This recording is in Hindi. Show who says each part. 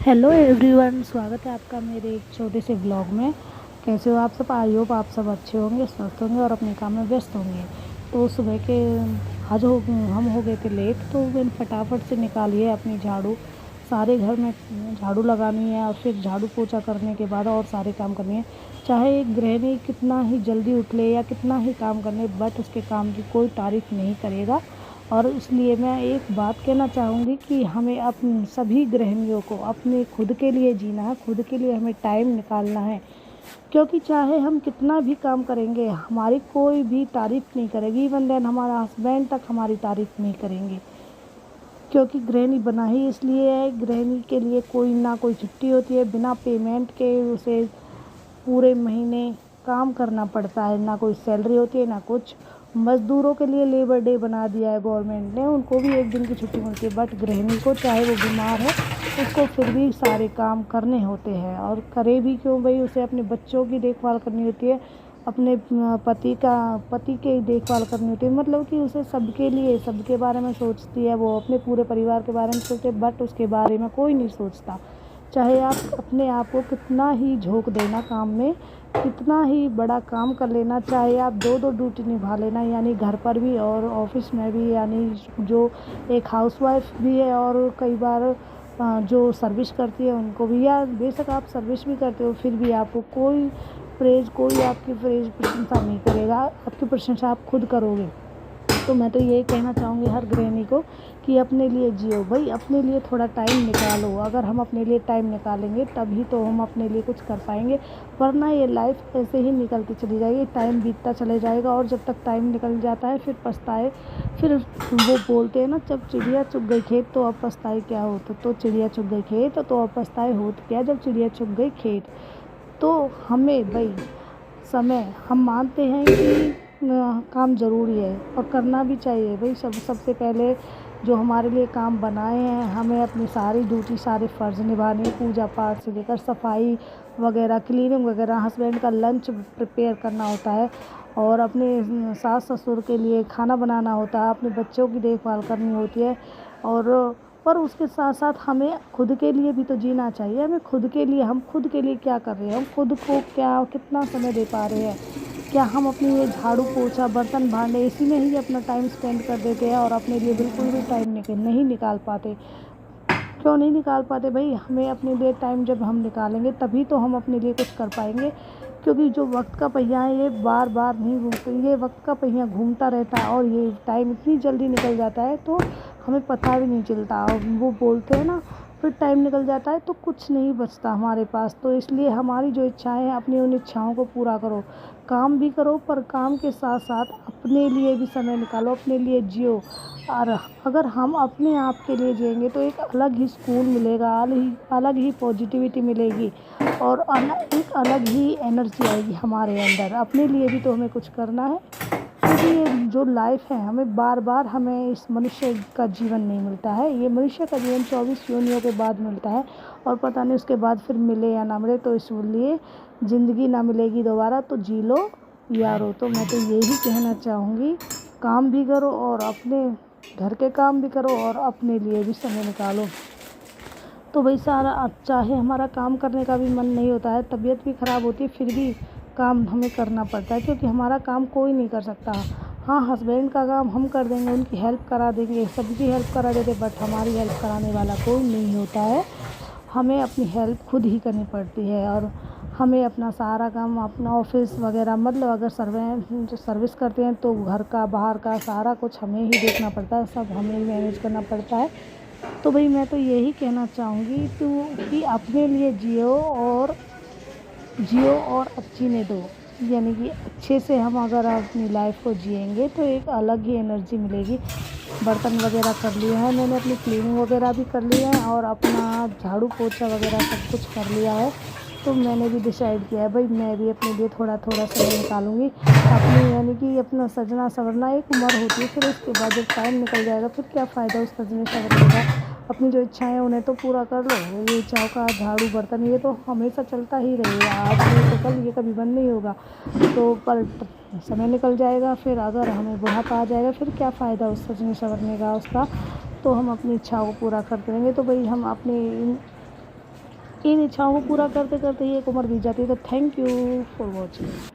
Speaker 1: हेलो एवरीवन, स्वागत है आपका मेरे एक छोटे से ब्लॉग में। कैसे हो आप सब? आई होप आप सब अच्छे होंगे, स्वस्थ होंगे और अपने काम में व्यस्त होंगे। तो सुबह के आज हम हो गए थे लेट, तो मैंने फटाफट से निकाली है अपनी झाड़ू। सारे घर में झाड़ू लगानी है और फिर झाड़ू पोछा करने के बाद और सारे काम करने हैं। चाहे एक गृहिणी कितना ही जल्दी उठ ले या कितना ही काम कर ले, बट उसके काम की कोई तारीफ़ नहीं करेगा। और इसलिए मैं एक बात कहना चाहूँगी कि हमें अपनी सभी गृहिणियों को अपने खुद के लिए जीना है, खुद के लिए हमें टाइम निकालना है। क्योंकि चाहे हम कितना भी काम करेंगे, हमारी कोई भी तारीफ़ नहीं करेगी। इवन देन हमारा हस्बैंड तक हमारी तारीफ़ नहीं करेंगे। क्योंकि गृहिणी बना ही इसलिए है, गृहिणी के लिए कोई ना कोई छुट्टी होती है, बिना पेमेंट के उसे पूरे महीने काम करना पड़ता है। ना कोई सैलरी होती है ना कुछ। मज़दूरों के लिए लेबर डे बना दिया है गवर्नमेंट ने, उनको भी एक दिन की छुट्टी मिलती है। बट गृहिणी को, चाहे वो बीमार है, उसको फिर भी सारे काम करने होते हैं। और करे भी क्यों भाई, उसे अपने बच्चों की देखभाल करनी होती है, अपने पति की देखभाल करनी होती है। मतलब कि उसे सबके लिए, सबके बारे में सोचती है वो, अपने पूरे परिवार के बारे में सोचते, बट उसके बारे में कोई नहीं सोचता। चाहे आप अपने आप को कितना ही झोंक देना काम में, कितना ही बड़ा काम कर लेना, चाहे आप दो दो ड्यूटी निभा लेना, यानी घर पर भी और ऑफिस में भी, यानी जो एक हाउसवाइफ भी है और कई बार जो सर्विस करती है उनको भी, या बेशक आप सर्विस भी करते हो फिर भी आपको कोई आपकी प्रशंसा नहीं करेगा। आपकी प्रशंसा आप खुद करोगे। तो मैं तो यही कहना चाहूँगी हर गृहिणी को कि अपने लिए जियो भाई, अपने लिए थोड़ा टाइम निकालो। अगर हम अपने लिए टाइम निकालेंगे तभी तो हम अपने लिए कुछ कर पाएंगे, वरना ये लाइफ ऐसे ही निकलती चली जाएगी, टाइम बीतता चले जाएगा। और जब तक टाइम निकल जाता है फिर पछताए। फिर वो बोलते हैं ना, जब चिड़िया चुग गई खेत तो अब पछताए क्या होता। तो चिड़िया चुग गई खेत तो अब पछताए होत क्या, जब चिड़िया चुग गई खेत। तो हमें भाई समय, हम मानते हैं कि काम ज़रूरी है और करना भी चाहिए भाई। सबसे पहले जो हमारे लिए काम बनाए हैं, हमें अपनी सारी ड्यूटी, सारे फ़र्ज़ निभाने, पूजा पाठ से लेकर सफाई वगैरह, क्लीनिंग वगैरह, हस्बैंड का लंच प्रिपेयर करना होता है, और अपने सास ससुर के लिए खाना बनाना होता है, अपने बच्चों की देखभाल करनी होती है। और पर उसके साथ साथ हमें खुद के लिए भी तो जीना चाहिए। हमें खुद के लिए, हम खुद के लिए क्या कर रहे हैं, हम खुद को क्या कितना समय दे पा रहे हैं। क्या हम अपनी ये झाड़ू पोछा बर्तन भांडे इसी में ही अपना टाइम स्पेंड कर देते हैं और अपने लिए बिल्कुल भी टाइम नहीं निकाल पाते? क्यों नहीं निकाल पाते भाई? हमें अपने लिए टाइम जब हम निकालेंगे तभी तो हम अपने लिए कुछ कर पाएंगे। क्योंकि जो वक्त का पहिया है ये बार बार नहीं घूमता, ये वक्त का पहिया घूमता रहता है और ये टाइम इतनी जल्दी निकल जाता है तो हमें पता भी नहीं चलता। और वो बोलते हैं ना, फिर टाइम निकल जाता है तो कुछ नहीं बचता हमारे पास। तो इसलिए हमारी जो इच्छाएं हैं, अपनी उन इच्छाओं को पूरा करो। काम भी करो, पर काम के साथ साथ अपने लिए भी समय निकालो, अपने लिए जियो। और अगर हम अपने आप के लिए जिएंगे तो एक अलग ही सुकून मिलेगा, अलग ही पॉजिटिविटी मिलेगी और एक अलग ही एनर्जी आएगी हमारे अंदर। अपने लिए भी तो हमें कुछ करना है, क्योंकि ये जो लाइफ है, हमें बार बार हमें इस मनुष्य का जीवन नहीं मिलता है। ये मनुष्य का जीवन 24 योनियों के बाद मिलता है, और पता नहीं उसके बाद फिर मिले या ना मिले। तो इसलिए ज़िंदगी ना मिलेगी दोबारा, तो जी लो यारो। तो मैं तो यही कहना चाहूँगी, काम भी करो और अपने घर के काम भी करो और अपने लिए भी समय निकालो। तो भाई सारा, चाहे हमारा काम करने का भी मन नहीं होता है, तबीयत भी ख़राब होती है, फिर भी काम हमें करना पड़ता है, क्योंकि हमारा काम कोई नहीं कर सकता। हाँ, हस्बैंड का काम हम कर देंगे, उनकी हेल्प करा देंगे, सबकी हेल्प करा देंगे, बट हमारी हेल्प कराने वाला कोई नहीं होता है। हमें अपनी हेल्प खुद ही करनी पड़ती है। और हमें अपना सारा काम, अपना ऑफिस वगैरह, मतलब अगर जो सर्विस करते हैं तो घर का बाहर का सारा कुछ हमें ही देखना पड़ता है, सब हमें ही मैनेज करना पड़ता है। तो भाई मैं तो यही कहना चाहूँगी कि अपने लिए जियो और जीने दो। यानी कि अच्छे से हम अगर अपनी लाइफ को जिएंगे तो एक अलग ही एनर्जी मिलेगी। बर्तन वगैरह कर लिए हैं मैंने, अपनी क्लीनिंग वगैरह भी कर ली है और अपना झाड़ू पोछा वगैरह सब कुछ कर लिया है। तो मैंने भी डिसाइड किया है भाई, मैं भी अपने लिए थोड़ा थोड़ा समय निकालूंगी अपनी, यानी कि अपना सजना संवरना एक उम्र होती है, फिर उसके बाद जब टाइम निकल जाएगा फिर क्या फ़ायदा उस सजने संवरने का। अपनी जो इच्छाएं हैं उन्हें तो पूरा कर लो। ये चौका झाड़ू बर्तन ये तो हमेशा चलता ही रहेगा, आज नहीं तो कल, ये कभी बंद नहीं होगा। तो पर समय निकल जाएगा, फिर अगर हमें बुढ़ापा आ जाएगा फिर क्या फ़ायदा उस सजने संवरने का उसका। तो हम अपनी इच्छाओं को पूरा करते रहेंगे। तो भाई हम अपनी इन इच्छाओं को पूरा करते करते ही एक उम्र बीत जाती है। तो थैंक यू फॉर वॉचिंग।